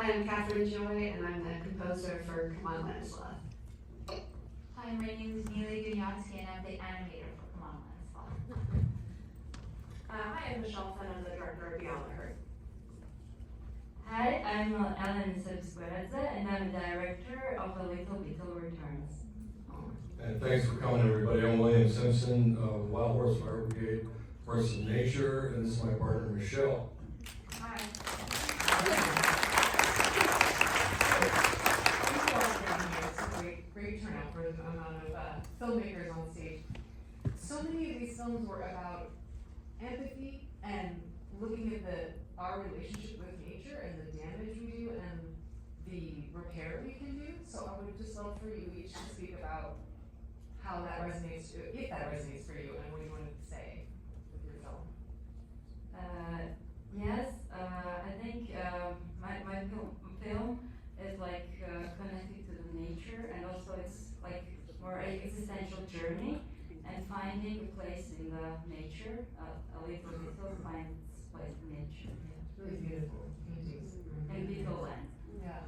Hi, I'm Catherine Joy, and I'm the composer for Come On Ladislav. Hi, my name is Neely Gunyansky, and I'm the animator for Come On Ladislav. Hi, I'm Michelle Fenn. I'm the director of Beyond the Herd. Hi, I'm Ellen Sebsqueradze, and I'm the director of A Little Beetle Returns. And thanks for coming, everybody. I'm William Simpson of Wild Horse Fire Brigade, Horse of Nature, and this is my partner, Michelle. Hi. Thank you all for being here. It's a great turnout for the amount of filmmakers on stage. So many of these films were about empathy and looking at our relationship with nature and the damage we do and the repair we can do. So I would just love for you each to speak about how that resonates, if that resonates for you, and what you wanted to say with your film. Yes, I think my film is like connected to the nature, and also it's like more an existential journey and finding a place in the nature. A little beetle finds its place in nature. It's really beautiful paintings. And beetle land. Yeah.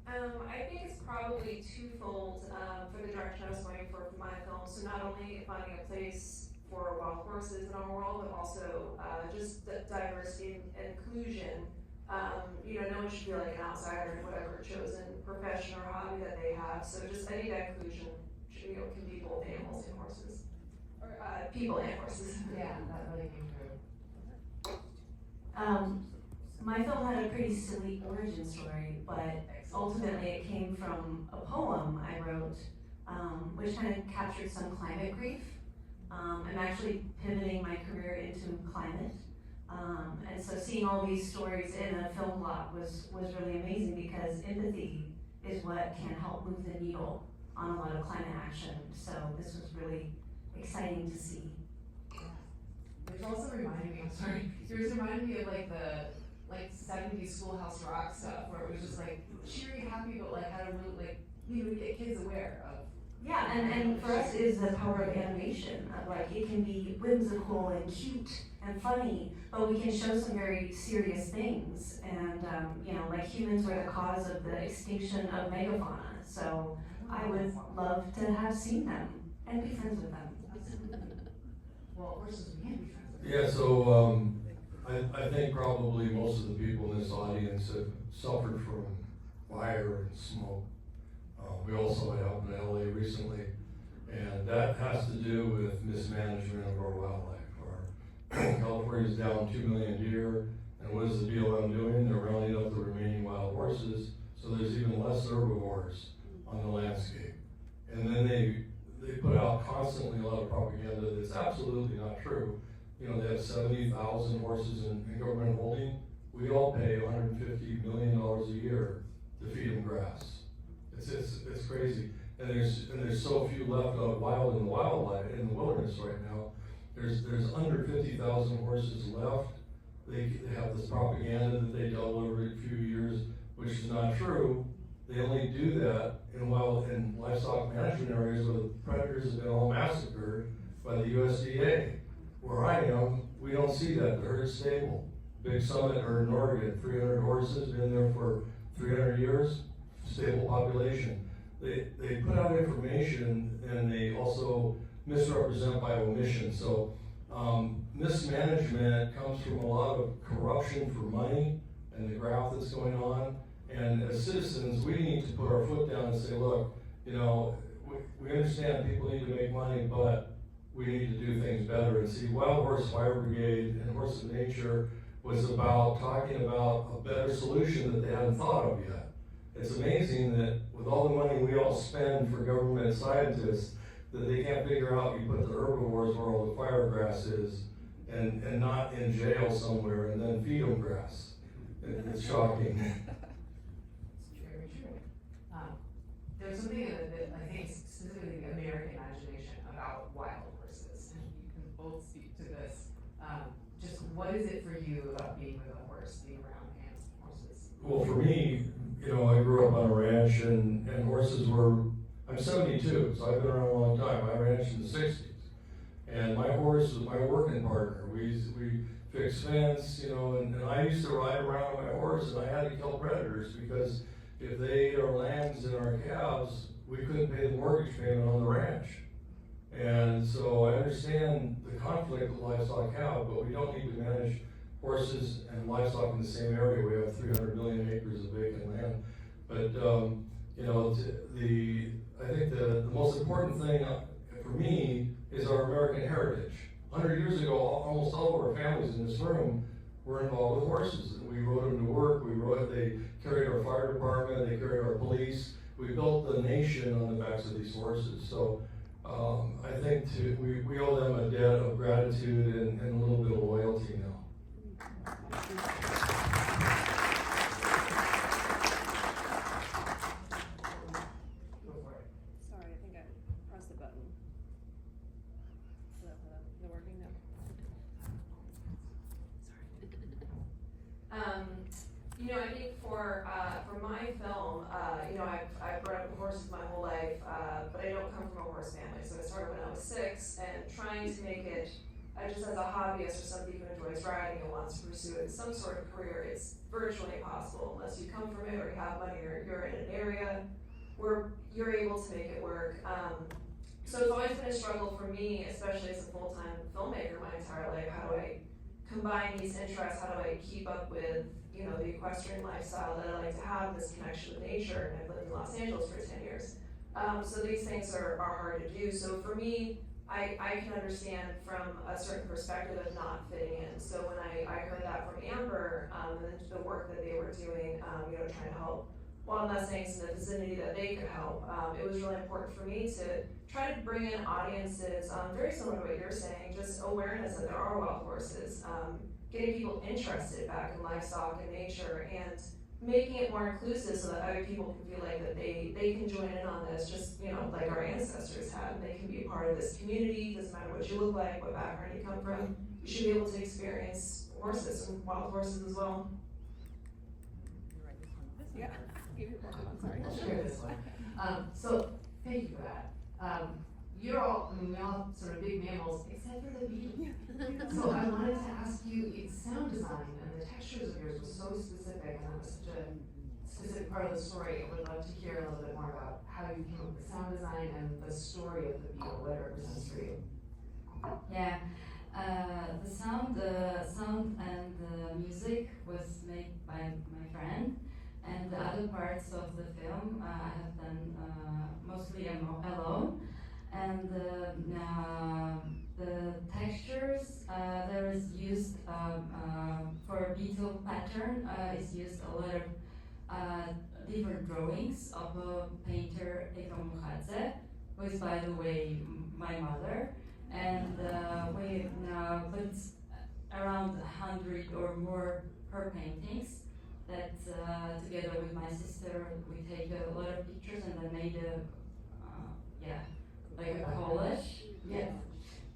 I think it's probably twofold for the direction I was going for my film. So not only finding a place for wild horses in our world, but also just diversity and inclusion. No one should feel like an outsider in whatever chosen profession or hobby that they have. So just any inclusion, can be both animals and horses, or people and horses. Yeah, that really came through. My film had a pretty silly origin story, but ultimately it came from a poem I wrote, which kind of captured some climate grief. I'm actually pivoting my career into climate. And so seeing all these stories in a film plot was really amazing, because empathy is what can help move the needle on a lot of climate action. So this was really exciting to see. Which also reminded me, I'm sorry, yours reminded me of like the 70s Schoolhouse Rock stuff, where it was just like cheery, happy, but like how to really get kids aware of. Yeah, and for us it is the power of animation, of like it can be whimsical and cute and funny, but we can show some very serious things. And like humans were the cause of the extinction of megafauna, so I would love to have seen them and be friends with them. Well, horses we can be friends with. Yeah, so I think probably most of the people in this audience have suffered from fire and smoke. We also had up in LA recently, and that has to do with mismanagement of our wildlife. California's down 2 million deer, and what is the BLM doing? They're rounding up the remaining wild horses, so there's even less herbivores on the landscape. And then they put out constantly a lot of propaganda that's absolutely not true. They have 70,000 horses in government holding. We all pay $150 million a year to feed them grass. It's crazy, and there's so few left wild in the wilderness right now. There's under 50,000 horses left. They have this propaganda that they double every few years, which is not true. They only do that in livestock management areas where the predators have been all massacred by the USDA. Where I am, we don't see that. The herd's stable. Big Summit herd in Oregon, 300 horses, been there for 300 years. Stable population. They put out information, and they also misrepresent by omission. So mismanagement comes from a lot of corruption for money and the graft that's going on. And as citizens, we need to put our foot down and say, look, we understand people need to make money, but we need to do things better. And see, Wild Horse Fire Brigade and Horse of Nature was about talking about a better solution that they hadn't thought of yet. It's amazing that with all the money we all spend for government scientists, that they can't figure out you put the herbivores where all the fire grass is, and not in jail somewhere, and then feed them grass. It's shocking. It's very true. There's something that I think specifically the American imagination about wild horses, and you can both speak to this. Just what is it for you about being with a horse, being around horses? Well, for me, I grew up on a ranch, and horses were, I'm 72, so I've been around a long time. I ranched in the 60s. And my horse was my working partner. We fix fence, and I used to ride around on my horse and I had to kill predators because if they ate our lambs and our calves, we couldn't pay the mortgage payment on the ranch. And so I understand the conflict that livestock have, but we don't need to manage horses and livestock in the same area. We have 300 million acres of vacant land. But, I think the most important thing for me is our American heritage. 100 years ago, almost all of our families in this room were involved with horses. We rode them to work, they carried our fire department, they carried our police. We built the nation on the backs of these horses. So I think we owe them a debt of gratitude and a little bit of loyalty now. Sorry, I think I pressed the button. Hello, they're working now. I think for my film, I've bred up with horses my whole life, but I don't come from a horse family. So I started when I was 6, and trying to make it just as a hobbyist or somebody who enjoys riding and wants to pursue it as some sort of career, it's virtually impossible unless you come from it or you have money or you're in an area where you're able to make it work. So it's always been a struggle for me, especially as a full-time filmmaker my entire life. How do I combine these interests? How do I keep up with the equestrian lifestyle that I like to have, this connection with nature, and I've lived in Los Angeles for 10 years. So these things are hard to do. So for me, I can understand from a certain perspective of not fitting in. So when I heard that from Amber, and the work that they were doing, trying to help wild Mustangs in the vicinity that they could help, it was really important for me to try to bring in audiences, very similar to what you're saying, just awareness that there are wild horses, getting people interested back in livestock and nature, and making it more inclusive so that other people can feel like that they can join in on this, just like our ancestors had, and they can be a part of this community. Doesn't matter what you look like, what background you come from, you should be able to experience horses and wild horses as well. Yeah. I'm sorry. I'll share this one. So, thank you for that. We all sort of big mammals, except for the beetle. So I wanted to ask you, its sound design and the textures of yours was so specific, and that was such a specific part of the story. I would love to hear a little bit more about how you came up with the sound design and the story of the beetle, what it represents for you. Yeah, the sound and the music was made by my friend, and the other parts of the film I have done mostly alone. And the textures there is used for beetle pattern is used a lot of different drawings of a painter, Eva Mukhadze, who is, by the way, my mother. And we put around 100 or more her paintings that together with my sister we take a lot of pictures and then made like a collage. Yeah.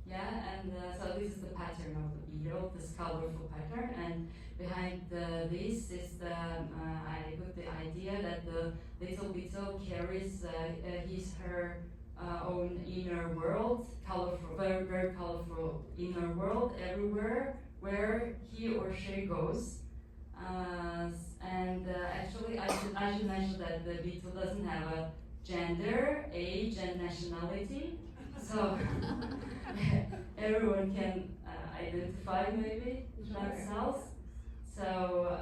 Yeah, and so this is the pattern of the beetle, this colorful pattern, and behind this is I put the idea that the little beetle carries her own inner world, colorful, very, very colorful inner world everywhere where he or she goes. Actually, I should mention that the beetle doesn't have a gender, age, and nationality, so everyone can identify maybe themselves. So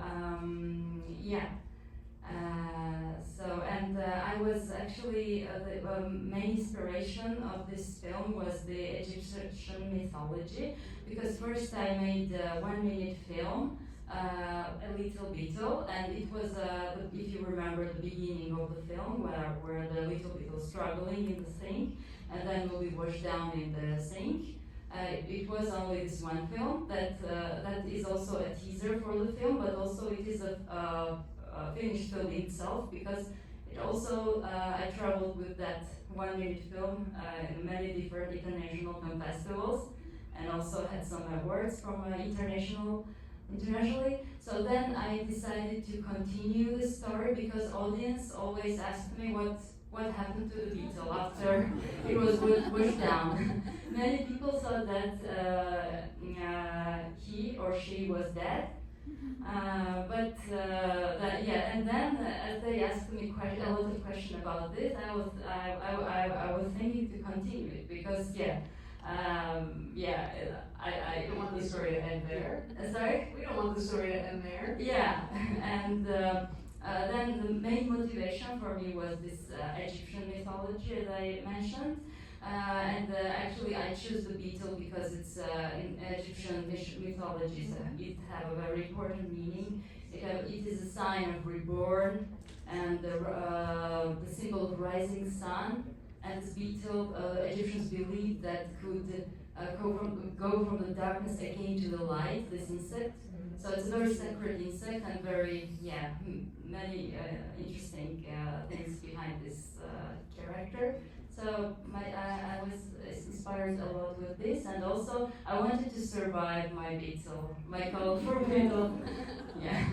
I was actually the main inspiration of this film was the Egyptian mythology, because first I made a 1-minute film, A Little Beetle, and it was, if you remember the beginning of the film, where the little beetle is struggling in the sink, and then will be washed down in the sink. It was only this one film that is also a teaser for the film, but also it is a finished film itself, because it also, I traveled with that 1-minute film in many different international film festivals, and also had some awards from internationally. So then I decided to continue the story, because audience always asked me what happened to the beetle after it was pushed down. Many people thought that he or she was dead. And then as they asked me a lot of questions about this, I was thinking to continue it because We don't want the story to end there. Sorry? We don't want the story to end there. Yeah, and then the main motivation for me was this Egyptian mythology, as I mentioned. Actually, I choose the beetle because it's in Egyptian mythology. It have a very important meaning. It is a sign of reborn and the symbol of rising sun. And this beetle, Egyptians believed that could go from the darkness again to the light. This insect. So it's a very sacred insect and very many interesting things behind this character. So I was inspired a lot with this, and also I wanted to survive my beetle, my colorful beetle. Yeah.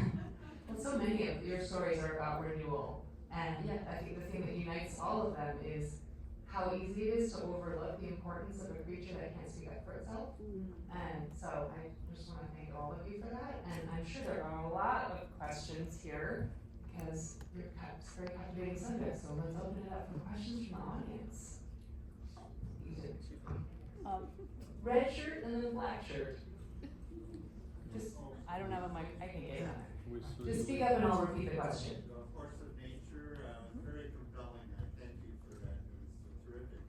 Well, so many of your stories are about renewal, and I think the thing that unites all of them is how easy it is to overlook the importance of a creature that can't speak up for itself. And so I just want to thank all of you for that, and I'm sure there are a lot of questions here because it's a very captivating subject, so let's open it up for questions from the audience. You did. Red shirt and then black shirt. Just, I don't have a mic, I can get it on there. Just speak up and I'll repeat the question. Force of nature, very compelling. I thank you for that. It was terrific.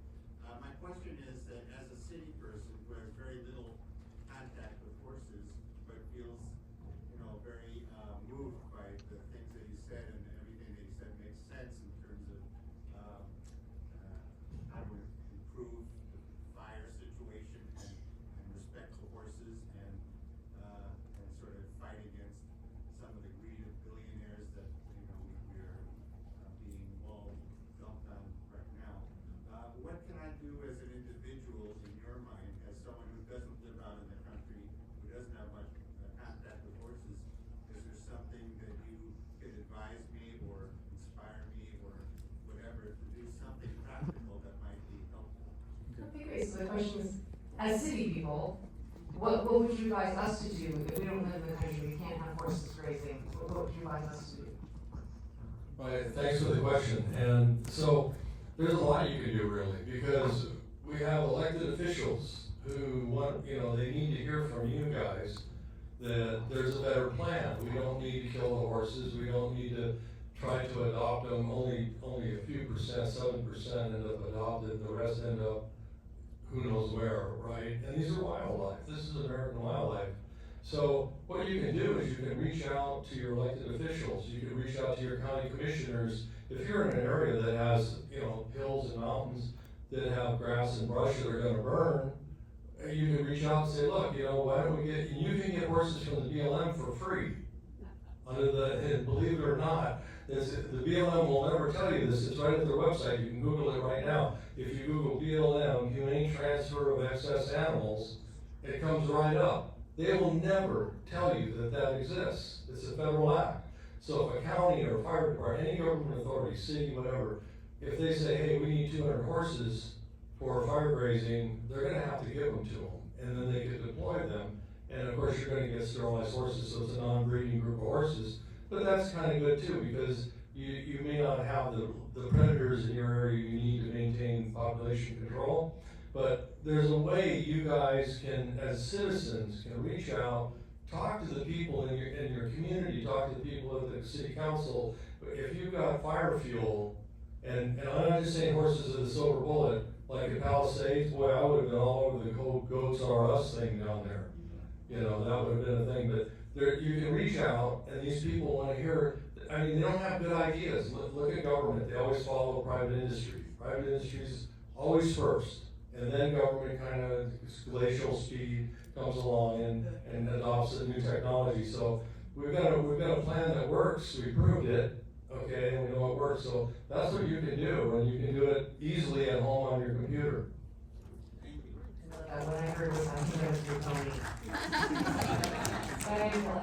My question is that as a city person who has very little contact with horses, but feels, very moved by the things that he said, and everything that he said makes sense in terms of how to improve the fire situation and respect for horses and sort of fight against some of the greed of billionaires that we're being all dumped on right now. What can I do as an individual in your mind, as someone who doesn't live out in the country, who doesn't have much contact with horses? Is there something that you could advise me or inspire me or whatever to do something practical that might be helpful? Okay, great. So the question is, as city people, what would you advise us to do if we don't live in the country, we can't have horses grazing? What would you advise us to do? Right, thanks for the question. And so there's a lot you can do really, because we have elected officials who want, they need to hear from you guys that there's a better plan. We don't need to kill the horses. We don't need to try to adopt them. Only a few percent, 7% end up adopted. The rest end up who knows where, right? And these are wildlife. This is American wildlife. So what you can do is you can reach out to your elected officials. You can reach out to your county commissioners. If you're in an area that has, hills and mountains that have grass and brush that are gonna burn, you can reach out and say, look, why don't we and you can get horses from the BLM for free. And believe it or not, the BLM will never tell you this. It's right at their website. You can Google it right now. If you Google BLM, humane transfer of excess animals, it comes right up. They will never tell you that exists. It's a federal act. So if a county or a fire department, any government authority, city, whatever, if they say, hey, we need 200 horses for fire grazing, they're gonna have to give them to them. And then they could deploy them. And of course, you're gonna get sterilized horses, so it's a non-breeding group of horses. But that's kind of good too, because you may not have the predators in your area you need to maintain population control. But there's a way you guys can, as citizens, can reach out, talk to the people in your community, talk to the people at the city council. If you've got fire fuel, and I'm not just saying horses are the silver bullet, like in Palisades, boy, I would have been all over the goats are us thing down there. That would have been a thing, but you can reach out, and these people want to hear. They don't have good ideas. Look at government; they always follow private industry. Private industry's always first, and then government kind of glacial speed comes along and adopts a new technology. So we've got a plan that works. We proved it, okay, and we know it works. So that's what you can do, and you can do it easily at home on your computer. What I heard was, I think that was your pony.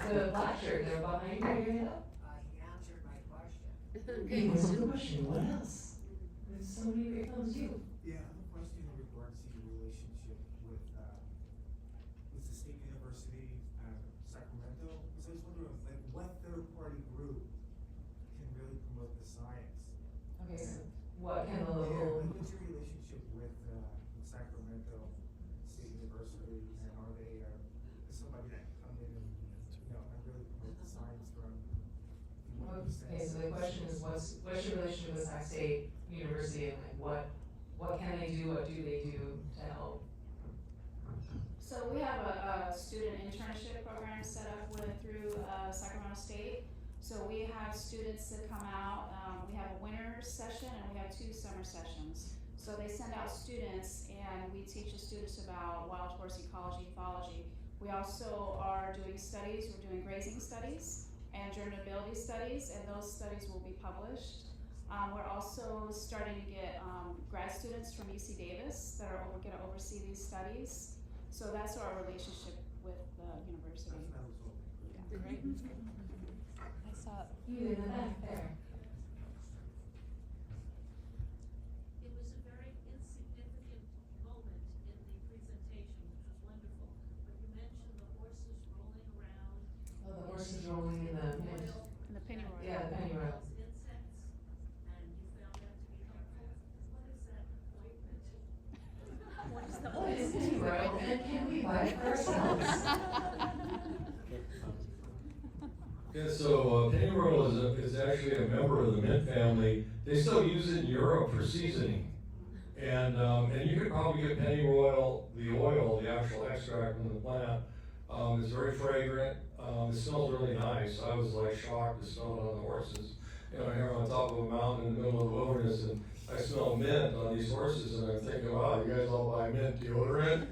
The black shirt, they're behind you, He answered my question. Okay, what's the question? What else? so many great films. You? Yeah, I have a question in regards to your relationship with the State University, Sacramento. So I was wondering, like, what third-party group can really promote the science? Okay, so what can the Yeah, local? like, what's your relationship with Sacramento State University, and are they, is somebody that can come in and, and really promote the science from what you Okay, said? so the question is, what's your relationship with Sac State University, and like what can they do, what do they do to help? So we have a student internship program set up through Sacramento State. So we have students that come out, we have a winter session and we have 2 summer sessions. So they send out students and we teach the students about wild horse ecology, ethology. We also are doing studies, we're doing grazing studies and germinability studies, and those studies will be published. We're also starting to get grad students from UC Davis that are going to oversee these studies. So that's our relationship with the university. That was all. Great. I saw. You in the back there. It was a very insignificant moment in the presentation, which was wonderful. But you mentioned the horses rolling around. Oh, the horses rolling in the mint. Oil And the pennyroyal. Yeah, the pennyroyal. insects, and you found that to be helpful. What is that ointment? What is pennyroyal, and can we buy it for ourselves? Yeah, so pennyroyal is actually a member of the mint family. They still use it in Europe for seasoning. And you could probably get pennyroyal, the oil, the actual extract from the plant. It's very fragrant. It smells really nice. I was like shocked to smell it on the horses. Here on top of a mountain in the middle of the wilderness, and I smell mint on these horses, and I'm thinking, wow, you guys all buy mint deodorant?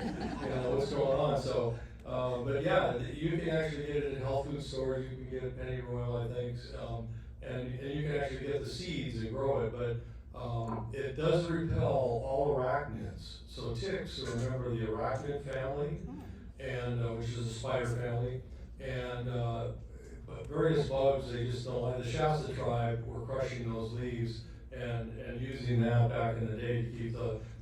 What's going on? So, but yeah, you can actually get it in health food stores. You can get it pennyroyal, I think, and you can actually get the seeds and grow it. But it does repel all arachnids. So ticks are a member of the arachnid family, and which is a spider family, and but various bugs they just don't like. The Shasta tribe were crushing those leaves and using that back in the day to keep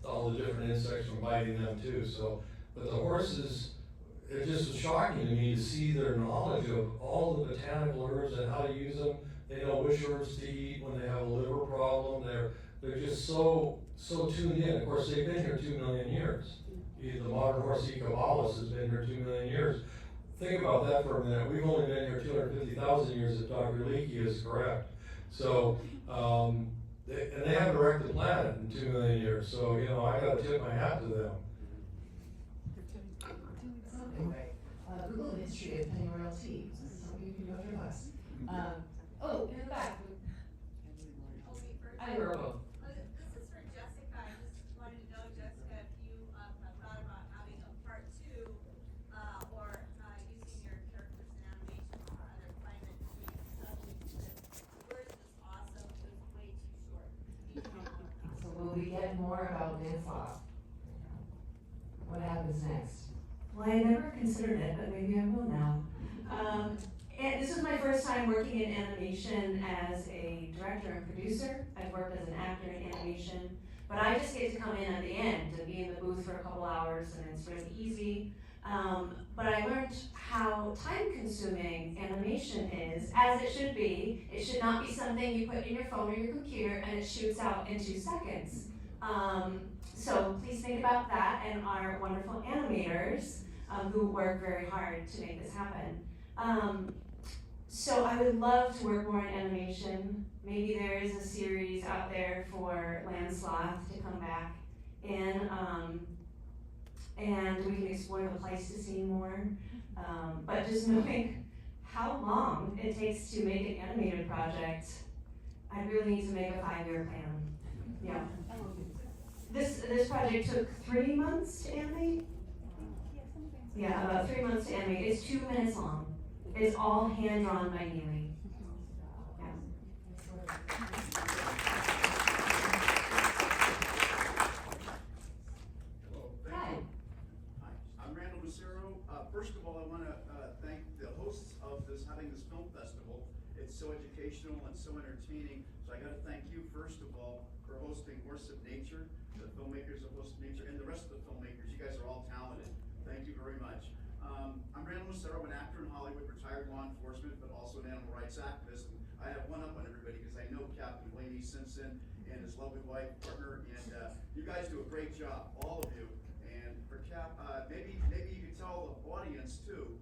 all the different insects from biting them too. So, but the horses, it just was shocking to me to see their knowledge of all the botanical herbs and how to use them. They know which herbs to eat when they have a liver problem. They're just so tuned in. Of course, they've been here 2 million years. The modern horse Ecobolus has been here 2 million years. Think about that for a minute. We've only been here 250,000 years if Dr. Leakey is correct. So, they haven't wrecked the planet in 2 million years. So, I gotta tip my hat to them. Anyway, Google the history of pennyroyal tea. So you can go through us. In the back. I wrote both. This is for Jessica. I just wanted to know, Jessica, if you have thought about having a part 2 or using your characters in animation for other climate change stuff. The word is awesome, but it's way too short. So will we get more about Lancelot? What happens next? Well, I never considered it, but maybe I will now. And this was my first time working in animation as a director and producer. I've worked as an actor in animation, but I just get to come in at the end and be in the booth for a couple hours, and it's really easy. But I learned how time-consuming animation is, as it should be. It should not be something you put in your phone or your computer and it shoots out in 2 seconds. So please think about that and our wonderful animators who work very hard to make this happen. So I would love to work more in animation. Maybe there is a series out there for Lancelot to come back in, and we can explore the Pleistocene more. But just knowing how long it takes to make an animated project, I really need to make a 5-year plan. Yeah. This project took 3 months to animate? Yeah, about 3 months to animate. It's 2 minutes long. It's all hand-drawn by Neely. Yeah. Hello, thank you. Hi, I'm Randall Lucero. First of all, I want to thank the hosts of having this film festival. It's so educational and so entertaining. So I gotta thank you, first of all, for hosting Horse of Nature, the filmmakers of Horse of Nature, and the rest of the filmmakers. You guys are all talented. Thank you very much. I'm Randall Massaro, an actor in Hollywood, retired law enforcement, but also an animal rights activist. And I have one up on everybody because I know Captain Blaney Simpson and his lovely wife, partner, and you guys do a great job, all of you. And for Cap, maybe you could tell the audience too,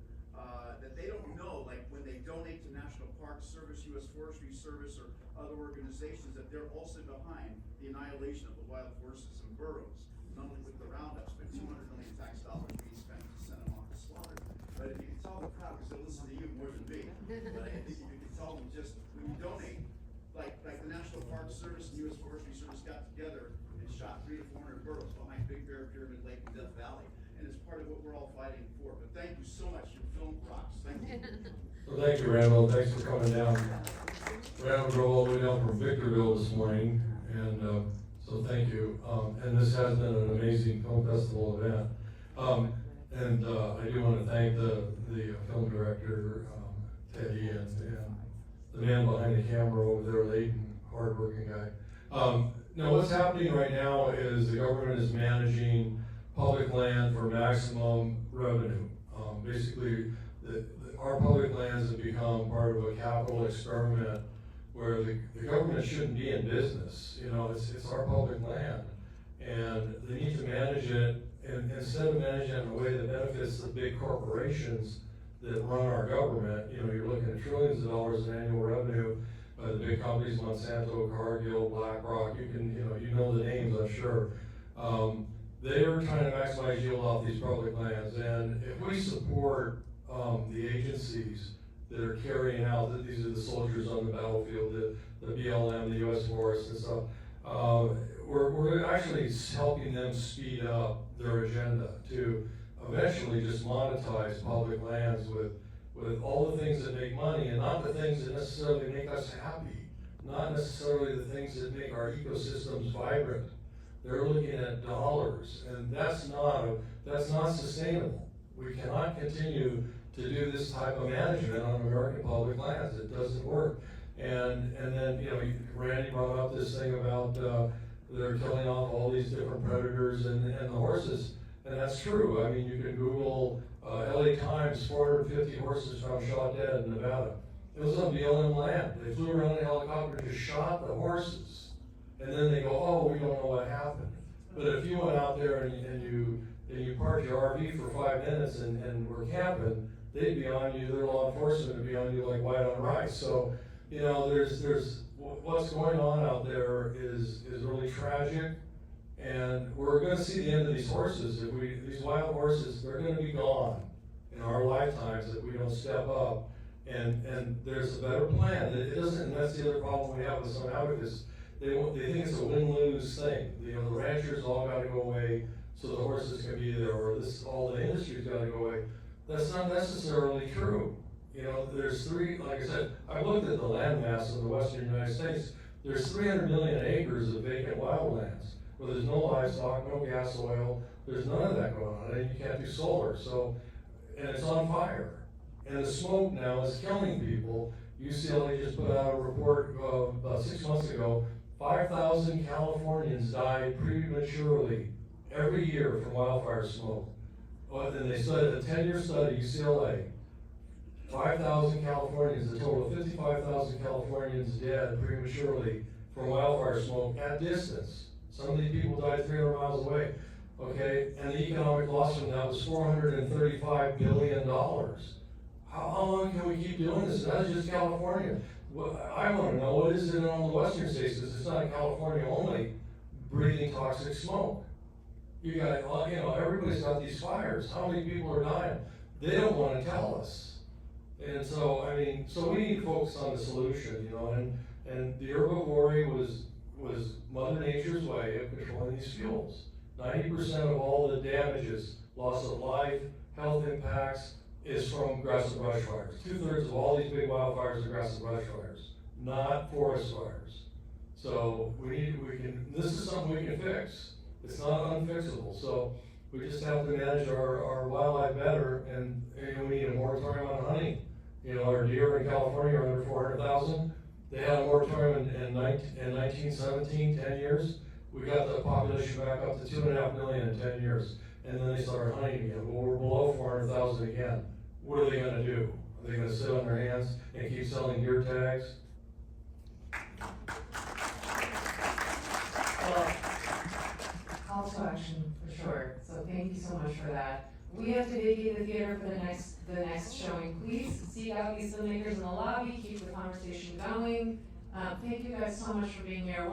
that they don't know, like when they donate to National Park Service, U.S. Forestry Service, or other organizations, that they're also behind the annihilation of the wild horses and burros. Not only with the roundups, but 200 million tax dollars being spent to send them off to slaughter. But if you can tell the crowd, because they listen to you more than me, but I think if you can tell them just when you donate, like the National Park Service and U.S. Forestry Service got together and shot 300 to 400 burros behind Big Bear, Pyramid Lake, and Death Valley. And it's part of what we're all fighting for. But thank you so much. Your film rocks. Thank you. Well, thank you, Randall. Thanks for coming down. Randall drove all the way down from Victorville this morning, and so thank you. And this has been an amazing film festival event. And I do want to thank the film director, Teddy, and the man behind the camera over there, Leighton, hardworking guy. Now what's happening right now is the government is managing public land for maximum revenue. Basically, our public lands have become part of a capital experiment where the government shouldn't be in business. You know, it's our public land, and they need to manage it, and instead of managing it in a way that benefits the big corporations that run our government. You know, you're looking at trillions of dollars in annual revenue by the big companies, Monsanto, Cargill, BlackRock. You know the names, I'm sure. They are trying to maximize yield off these public lands, and if we support the agencies that are carrying out, these are the soldiers on the battlefield, the BLM, the U.S. Forest and stuff, we're actually helping them speed up their agenda to eventually just monetize public lands with all the things that make money, and not the things that necessarily make us happy, not necessarily the things that make our ecosystems vibrant. They're looking at dollars, and that's not sustainable. We cannot continue to do this type of management on American public lands. It doesn't work. And then, you know, Randy brought up this thing about they're killing off all these different predators and the horses, and that's true. I mean, you can Google LA Times, 450 horses found shot dead in Nevada. It was on BLM land. They flew around in a helicopter and just shot the horses. And then they go, oh, we don't know what happened. But if you went out there and you parked your RV for 5 minutes and were camping, they'd be on you, their law enforcement would be on you like white on rice. So, you know, there's what's going on out there is really tragic. And we're gonna see the end of these horses. These wild horses, they're gonna be gone in our lifetimes if we don't step up. And there's a better plan. It doesn't, and that's the other problem we have with some advocates. They think it's a win-lose thing. You know, the ranchers all gotta go away so the horses can be there, or all the industry's gotta go away. That's not necessarily true. You know, there's like I said, I looked at the landmass of the western United States. There's 300 million acres of vacant wildlands where there's no livestock, no gas oil, there's none of that going on, and you can't do solar, so, and it's on fire. And the smoke now is killing people. UCLA just put out a report about 6 months ago, 5,000 Californians died prematurely every year from wildfire smoke. And they studied a 10-year study, UCLA, 5,000 Californians, a total of 55,000 Californians dead prematurely from wildfire smoke at distance. Some of these people died 300 miles away, okay? And the economic loss from that was $435 billion. How long can we keep doing this? That's just California. I want to know, what is it in all the western states, because it's not California only, breathing toxic smoke. You got, you know, everybody's got these fires. How many people are dying? They don't want to tell us. And so, I mean, so we need to focus on the solution, you know, and the herbivory was Mother Nature's way of controlling these fuels. 90% of all the damages, loss of life, health impacts, is from grass and brush fires. 2/3 of all these big wildfires are grass and brush fires, not forest fires. So this is something we can fix. It's not unfixable. So we just have to manage our wildlife better, and we need a moratorium on hunting. You know, our deer in California are under 400,000. They had a moratorium in 1917, 10 years. We got the population back up to 2.5 million in 10 years. And then they started hunting again. Well, we're below 400,000 again. What are they gonna do? Are they gonna sit on their hands and keep selling deer tags? Well, call to action for sure, so thank you so much for that. We have to vacate the theater for the next showing. Please seek out these filmmakers in the lobby, keep the conversation going. Thank you guys so much for being here.